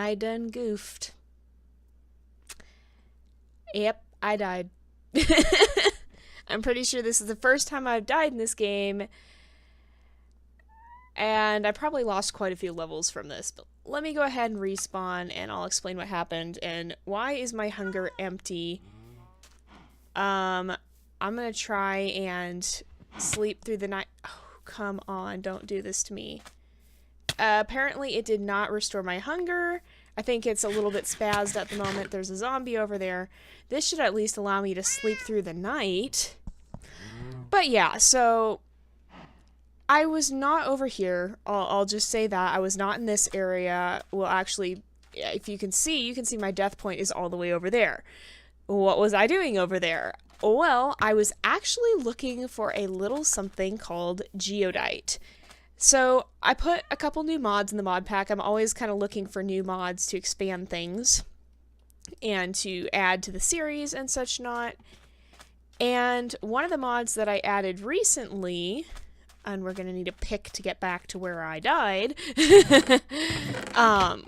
I done goofed. Yep, I died. I'm pretty sure this is the first time I've died in this game, and I probably lost quite a few levels from this, but let me go ahead and respawn, and I'll explain what happened, and why is my hunger empty? I'm gonna try and sleep through the night. Oh, come on, don't do this to me. Apparently it did not restore my hunger. I think it's a little bit spazzed at the moment. There's a zombie over there. This should at least allow me to sleep through the night. But yeah, so I was not over here. I'll just say that. I was not in this area. Well, actually, if you can see my death point is all the way over there. What was I doing over there? Well, I was actually looking for a little something called Geo Tight. So I put a couple new mods in the mod pack. I'm always kind of looking for new mods to expand things and to add to the series and such not. And one of the mods that I added recently, and we're going to need a pick to get back to where I died, but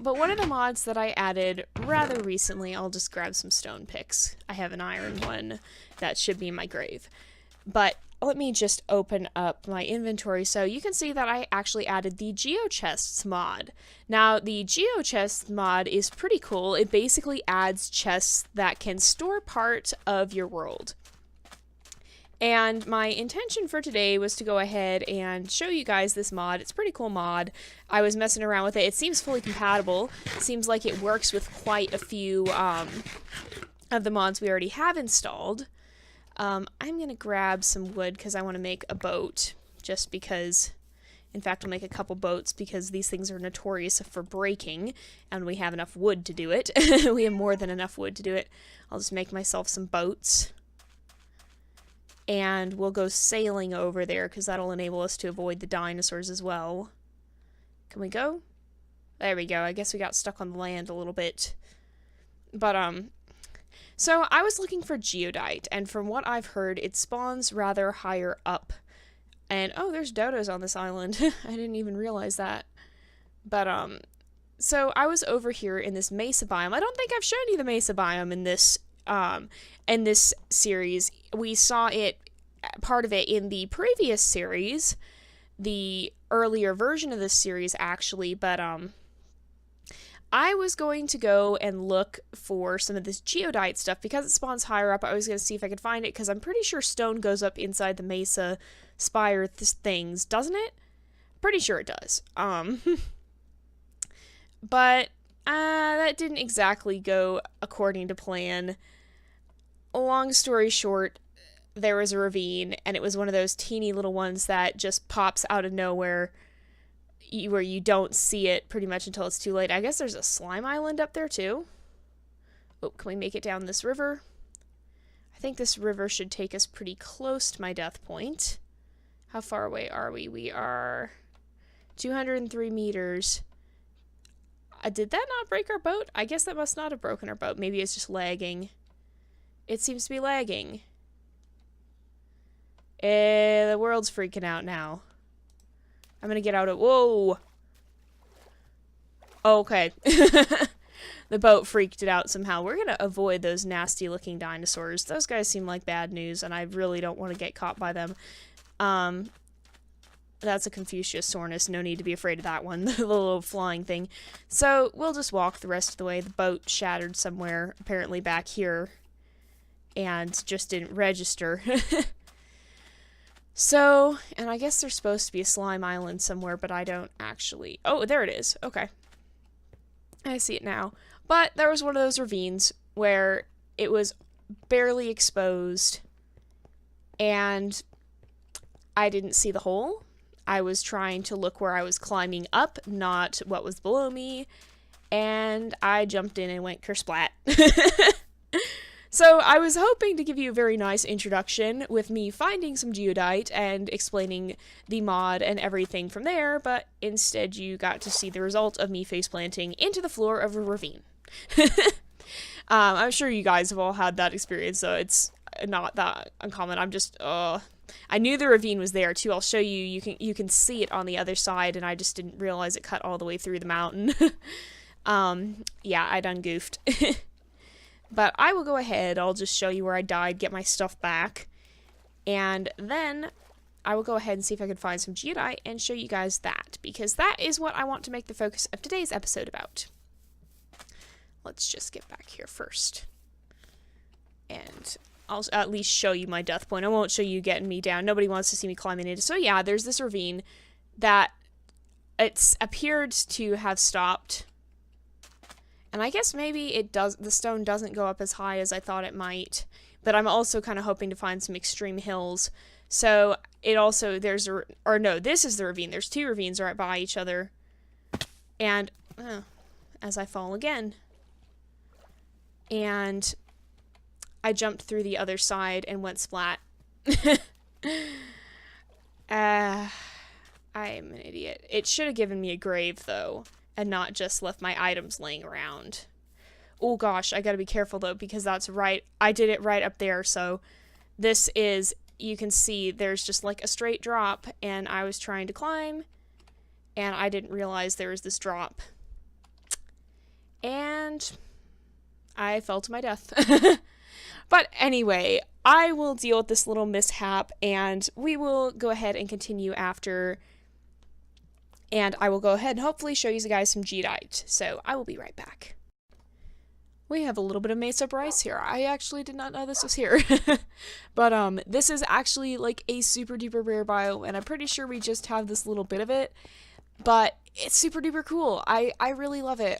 one of the mods that I added rather recently, I'll just grab some stone picks. I have an iron one that should be in my grave. But let me just open up my inventory so you can see that I actually added the Geo Chests mod. Now, the Geo Chests mod is pretty cool. It basically adds chests that can store part of your world. And my intention for today was to go ahead and show you guys this mod. It's a pretty cool mod. I was messing around with it. It seems fully compatible. It seems like it works with quite a few of the mods we already have installed. I'm going to grab some wood because I want to make a boat, just because, in fact, I'll make a couple boats because these things are notorious for breaking, and we have enough wood to do it. We have more than enough wood to do it. I'll just make myself some boats, and we'll go sailing over there because that'll enable us to avoid the dinosaurs as well. Can we go? There we go. I guess we got stuck on the land a little bit. But, so I was looking for Geo Tight, and from what I've heard, it spawns rather higher up. And, oh, there's dodos on this island. I didn't even realize that. But, so I was over here in this mesa biome. I don't think I've shown you the mesa biome in this series. We saw it, part of it, in the previous series, the earlier version of this series, actually, but, I was going to go and look for some of this Geo Tight stuff because it spawns higher up. I was going to see if I could find it because I'm pretty sure stone goes up inside the mesa spire things, doesn't it? Pretty sure it does. But that didn't exactly go according to plan. Long story short, there was a ravine, and it was one of those teeny little ones that just pops out of nowhere, where you don't see it pretty much until it's too late. I guess there's a slime island up there too. Oh, can we make it down this river? I think this river should take us pretty close to my death point. How far away are we? We are 203 meters. Did that not break our boat? I guess that must not have broken our boat. Maybe it's just lagging. It seems to be lagging. The world's freaking out now. I'm gonna get out of— whoa! Okay. The boat freaked it out somehow. We're gonna avoid those nasty looking dinosaurs. Those guys seem like bad news, and I really don't want to get caught by them. That's a Confuciusaurus. No need to be afraid of that one. The little flying thing. So, we'll just walk the rest of the way. The boat shattered somewhere, apparently back here, and just didn't register. So, and I guess there's supposed to be a slime island somewhere, but I don't actually— oh, there it is. Okay. I see it now. But there was one of those ravines where it was barely exposed, and I didn't see the hole. I was trying to look where I was climbing up, not what was below me, and I jumped in and went kersplat. So I was hoping to give you a very nice introduction with me finding some Geo Tight and explaining the mod and everything from there, but instead you got to see the result of me faceplanting into the floor of a ravine. I'm sure you guys have all had that experience, so it's not that uncommon. I'm just, I knew the ravine was there too. I'll show you. You can see it on the other side, and I just didn't realize it cut all the way through the mountain. Yeah, I done goofed. But I will go ahead, I'll just show you where I died, get my stuff back, and then I will go ahead and see if I can find some Geo Tight and show you guys that, because that is what I want to make the focus of today's episode about. Let's just get back here first. And I'll at least show you my death point. I won't show you getting me down. Nobody wants to see me climbing into. So yeah, there's this ravine that it's appeared to have stopped. And I guess maybe it does. The stone doesn't go up as high as I thought it might. But I'm also kind of hoping to find some extreme hills. So it also, there's a, or no, this is the ravine. There's two ravines right by each other. And, as I fall again. And I jumped through the other side and went splat. I am an idiot. It should have given me a grave, though, and not just left my items laying around. Oh gosh, I gotta be careful, though, because that's right. I did it right up there, so this is, you can see there's just like a straight drop, and I was trying to climb, and I didn't realize there was this drop. And I fell to my death. But anyway, I will deal with this little mishap, and we will go ahead and continue after. And I will go ahead and hopefully show you guys some Geo Tight. So I will be right back. We have a little bit of mesa rice here. I actually did not know this was here. But this is actually like a super duper rare biome, and I'm pretty sure we just have this little bit of it. But it's super duper cool. I really love it.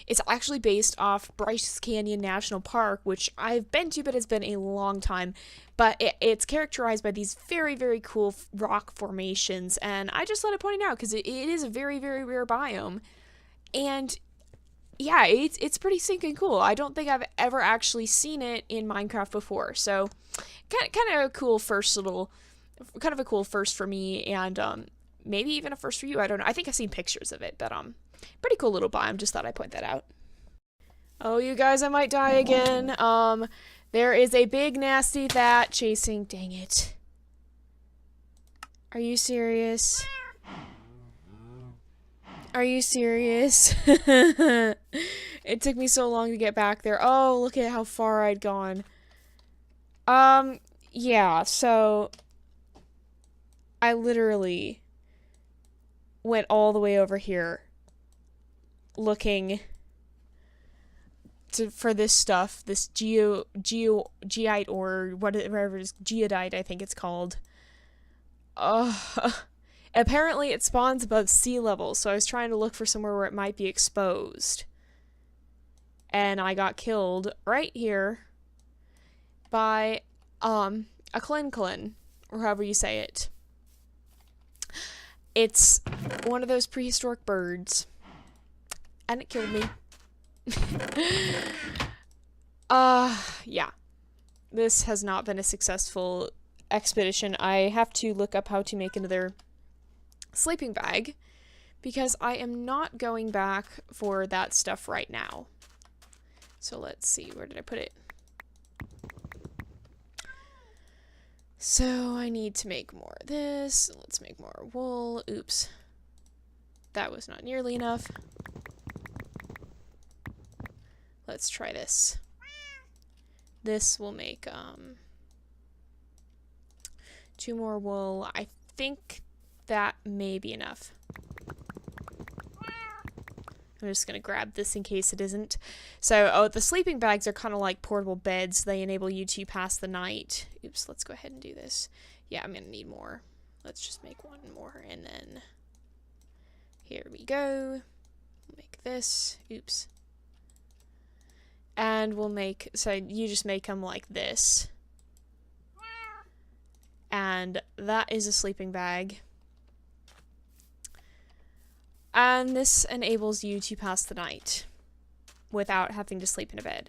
It's actually based off Bryce Canyon National Park, which I've been to, but it's been a long time. But it's characterized by these very, very cool rock formations, and I just let it point it out because it is a very, very rare biome. And yeah, it's pretty stinking cool. I don't think I've ever actually seen it in Minecraft before, so kind of a cool first little, kind of a cool first for me, and maybe even a first for you. I don't know. I think I've seen pictures of it, but pretty cool little biome. Just thought I'd point that out. Oh, you guys, I might die again. There is a big nasty that chasing. Dang it. Are you serious? Are you serious? It took me so long to get back there. Oh, look at how far I'd gone. Yeah, so I literally went all the way over here looking for this stuff, this geoite, or whatever it is, geodite, I think it's called. Apparently it spawns above sea level, so I was trying to look for somewhere where it might be exposed. And I got killed right here by a clin, or however you say it. It's one of those prehistoric birds. And it killed me. Yeah. This has not been a successful expedition. I have to look up how to make another sleeping bag, because I am not going back for that stuff right now. So let's see, where did I put it? So I need to make more of this. Let's make more wool. Oops. That was not nearly enough. Let's try this. This will make 2 more wool. I think that may be enough. I'm just gonna grab this in case it isn't. So, the sleeping bags are kind of like portable beds. They enable you to pass the night. Oops, let's go ahead and do this. Yeah, I'm gonna need more. Let's just make 1 more, and then here we go. Make this. Oops. And we'll make, so you just make them like this. And that is a sleeping bag. And this enables you to pass the night without having to sleep in a bed.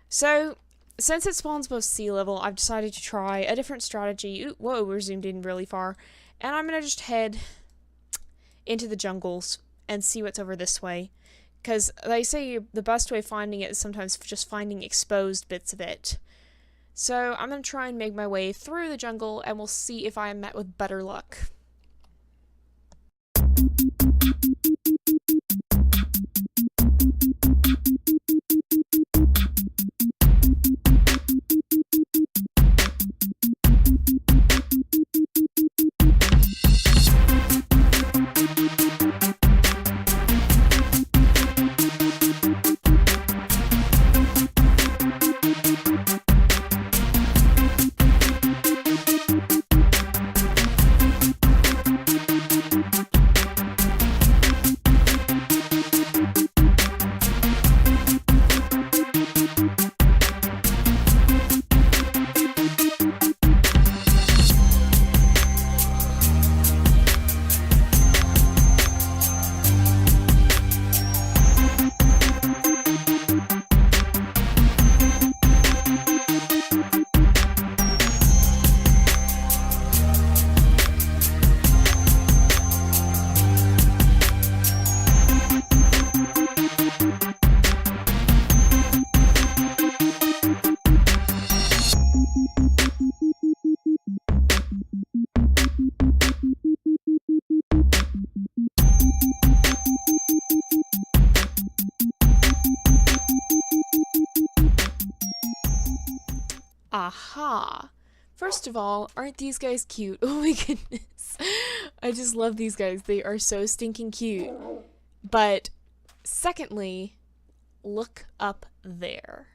So, since it spawns above sea level, I've decided to try a different strategy. Ooh, whoa, we're zoomed in really far. And I'm going to just head into the jungles and see what's over this way. Because they say the best way of finding it is sometimes just finding exposed bits of it. So I'm going to try and make my way through the jungle, and we'll see if I am met with better luck. Aha. First of all, aren't these guys cute? Oh my goodness. I just love these guys. They are so stinking cute. But secondly, look up there.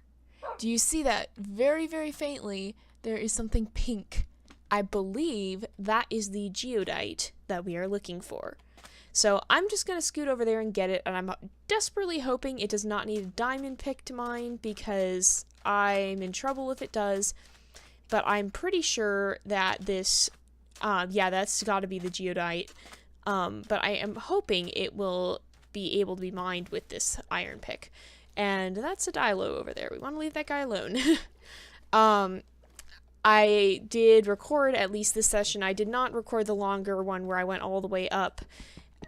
Do you see that? Very, very faintly, there is something pink. I believe that is the geodite that we are looking for. So I'm just going to scoot over there and get it, and I'm desperately hoping it does not need a diamond pick to mine, because I'm in trouble if it does. But I'm pretty sure that this, yeah, that's got to be the geodite. But I am hoping it will be able to be mined with this iron pick. And that's a Dilo over there. We want to leave that guy alone. I did record at least this session. I did not record the longer one where I went all the way up.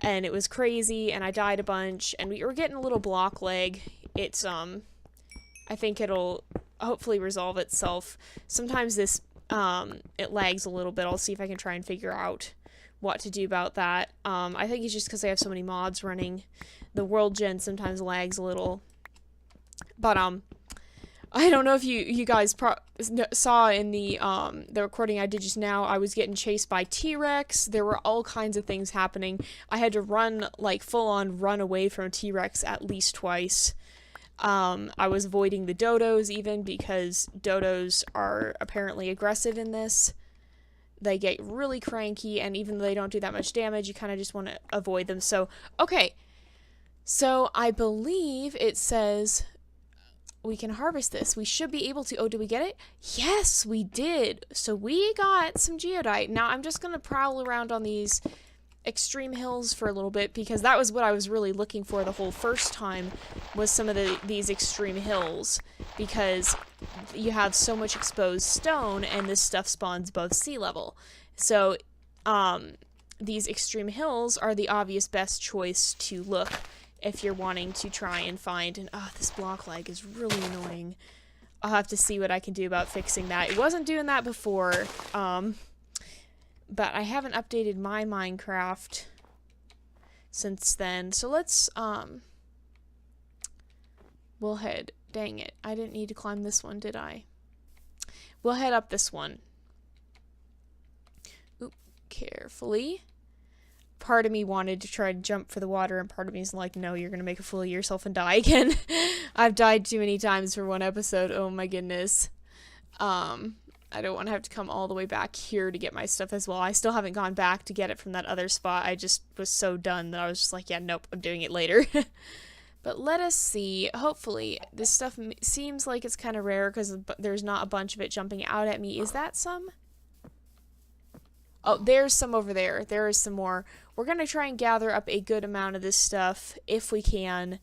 And it was crazy, and I died a bunch, and we were getting a little block lag. It's, I think it'll hopefully resolve itself. Sometimes this, it lags a little bit. I'll see if I can try and figure out what to do about that. I think it's just because I have so many mods running. The world gen sometimes lags a little. But, I don't know if you guys saw in the recording I did just now, I was getting chased by T-Rex. There were all kinds of things happening. I had to run, like, full-on run away from a T-Rex at least twice. I was avoiding the dodos even, because dodos are apparently aggressive in this. They get really cranky, and even though they don't do that much damage, you kind of just want to avoid them. So, okay. So, I believe it says we can harvest this. We should be able to. Oh, did we get it? Yes, we did. So we got some geodite. Now I'm just going to prowl around on these extreme hills for a little bit, because that was what I was really looking for the whole first time, was some of these extreme hills, because you have so much exposed stone and this stuff spawns above sea level. So these extreme hills are the obvious best choice to look if you're wanting to try and find, and this block lag is really annoying. I'll have to see what I can do about fixing that. It wasn't doing that before, but I haven't updated my Minecraft since then. So let's, we'll head, dang it, I didn't need to climb this one, did I? We'll head up this one. Oop, carefully. Part of me wanted to try to jump for the water, and part of me is like, no, you're gonna make a fool of yourself and die again. I've died too many times for one episode. Oh my goodness. I don't want to have to come all the way back here to get my stuff as well. I still haven't gone back to get it from that other spot. I just was so done that I was just like, yeah, nope, I'm doing it later. But let us see. Hopefully, this stuff seems like it's kind of rare, because there's not a bunch of it jumping out at me. Is that some? Oh, there's some over there. There is some more. We're going to try and gather up a good amount of this stuff, if we can.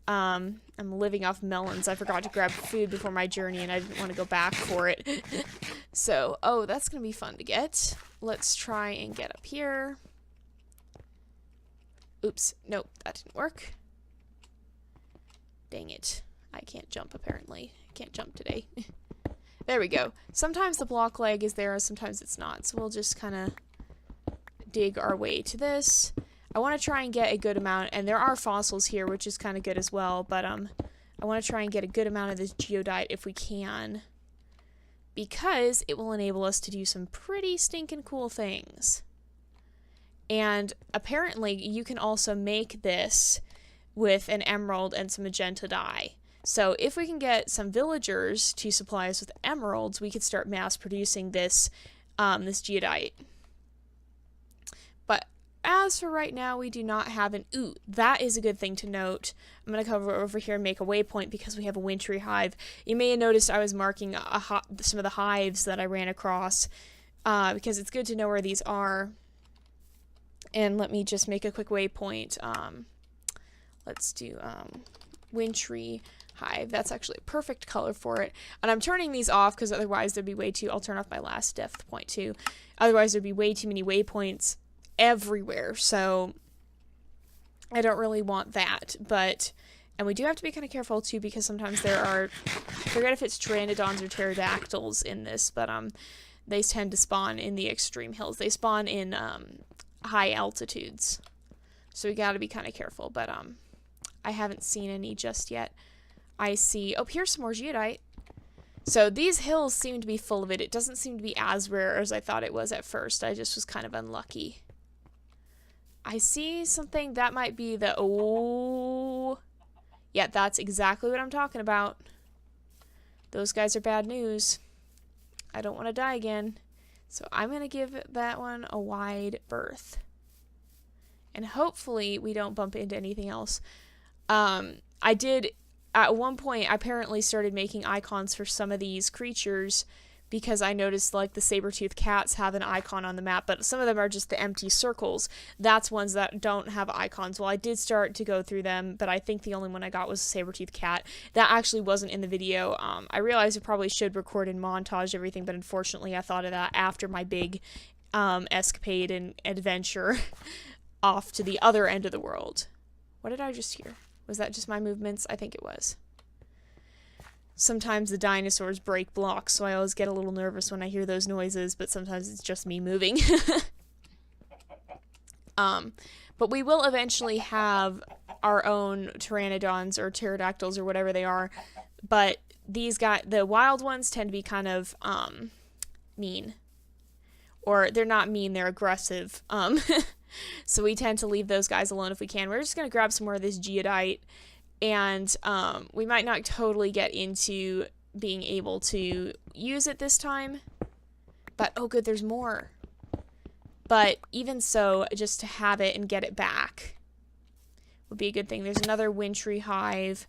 I'm living off melons. I forgot to grab food before my journey, and I didn't want to go back for it. So, oh, that's going to be fun to get. Let's try and get up here. Oops. Nope, that didn't work. Dang it. I can't jump, apparently. I can't jump today. There we go. Sometimes the block lag is there, sometimes it's not. So we'll just kind of dig our way to this. I want to try and get a good amount, and there are fossils here, which is kind of good as well, but I want to try and get a good amount of this geodite if we can, because it will enable us to do some pretty stinking cool things. And apparently you can also make this with an emerald and some magenta dye. So if we can get some villagers to supply us with emeralds, we could start mass producing this, this geodite. But as for right now, we do not have an... Ooh, that is a good thing to note. I'm going to come over here and make a waypoint because we have a wintry hive. You may have noticed I was marking some of the hives that I ran across, because it's good to know where these are. And let me just make a quick waypoint. Let's do wintry hive. That's actually a perfect color for it. And I'm turning these off because otherwise there'd be way too... I'll turn off my last depth point too. Otherwise there'd be way too many waypoints everywhere. So I don't really want that. But... And we do have to be kind of careful too, because sometimes there are... I forget if it's pteranodons or pterodactyls in this, but they tend to spawn in the extreme hills. They spawn in high altitudes. So we gotta be kind of careful, but I haven't seen any just yet. I see... Oh, here's some more geodite. So these hills seem to be full of it. It doesn't seem to be as rare as I thought it was at first. I just was kind of unlucky. I see something that might be the... Oh... Yeah, that's exactly what I'm talking about. Those guys are bad news. I don't want to die again. So I'm going to give that one a wide berth. And hopefully we don't bump into anything else. I did, at one point, I apparently started making icons for some of these creatures because I noticed, like, the saber-toothed cats have an icon on the map, but some of them are just the empty circles. That's ones that don't have icons. Well, I did start to go through them, but I think the only one I got was a saber-toothed cat. That actually wasn't in the video. I realized I probably should record and montage everything, but unfortunately I thought of that after my big escapade and adventure off to the other end of the world. What did I just hear? Was that just my movements? I think it was. Sometimes the dinosaurs break blocks, so I always get a little nervous when I hear those noises, but sometimes it's just me moving. But we will eventually have our own pteranodons or pterodactyls or whatever they are, but these guys, the wild ones, tend to be kind of mean. Or they're not mean, they're aggressive. So we tend to leave those guys alone if we can. We're just going to grab some more of this geodite. And we might not totally get into being able to use it this time. But, oh good, there's more. But even so, just to have it and get it back would be a good thing. There's another wintry hive.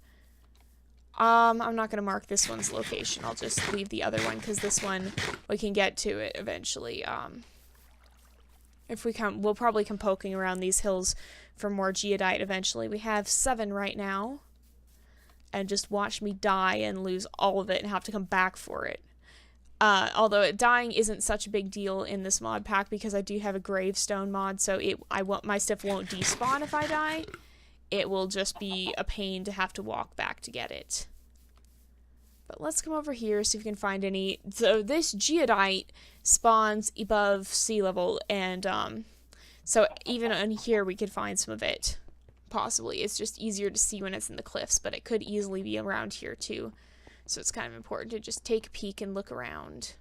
I'm not going to mark this one's location. I'll just leave the other one because this one, we can get to it eventually. If we come, we'll probably come poking around these hills for more geodite eventually. We have 7 right now. And just watch me die and lose all of it and have to come back for it. Although dying isn't such a big deal in this mod pack because I do have a gravestone mod, so my stuff won't despawn if I die. It will just be a pain to have to walk back to get it. But let's come over here, see if we can find any. So this geodite spawns above sea level, and so even on here we could find some of it. Possibly. It's just easier to see when it's in the cliffs, but it could easily be around here too. So it's kind of important to just take a peek and look around.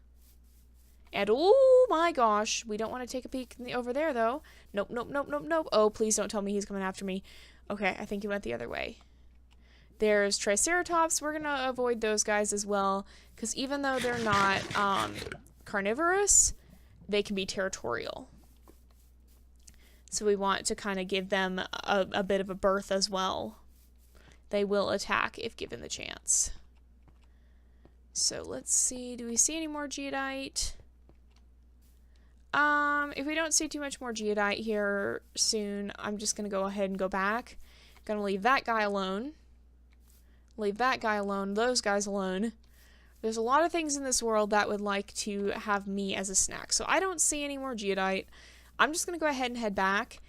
And oh my gosh, we don't want to take a peek over there though. Nope, nope, nope, nope, nope. Oh, please don't tell me he's coming after me. Okay, I think he went the other way. There's Triceratops. We're going to avoid those guys as well, because even though they're not carnivorous, they can be territorial. So we want to kind of give them a bit of a berth as well. They will attack if given the chance. So let's see. Do we see any more geodite? If we don't see too much more geodite here soon, I'm just going to go ahead and go back. Going to leave that guy alone. Leave that guy alone. Those guys alone. There's a lot of things in this world that would like to have me as a snack. So I don't see any more geodite. I'm just going to go ahead and head back,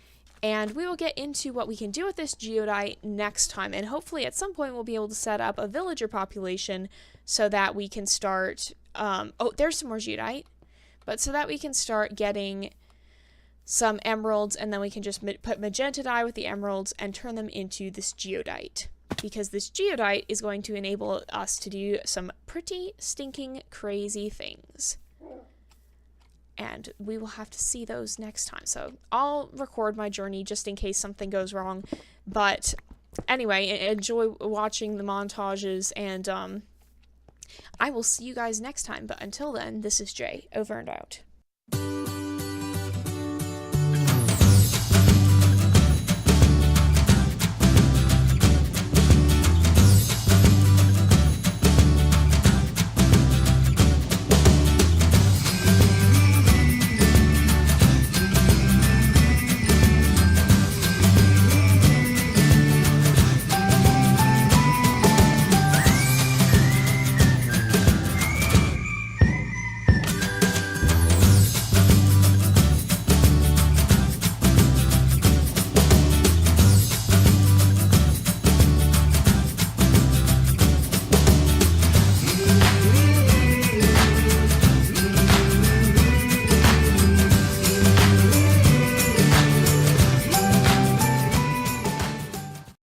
and we will get into what we can do with this geodite next time, and hopefully at some point we'll be able to set up a villager population so that we can start, oh, there's some more geodite, but so that we can start getting some emeralds, and then we can just put magenta dye with the emeralds and turn them into this geodite, because this geodite is going to enable us to do some pretty stinking crazy things. And we will have to see those next time. So I'll record my journey just in case something goes wrong. But anyway, enjoy watching the montages, and I will see you guys next time. But until then, this is Jay, over and out.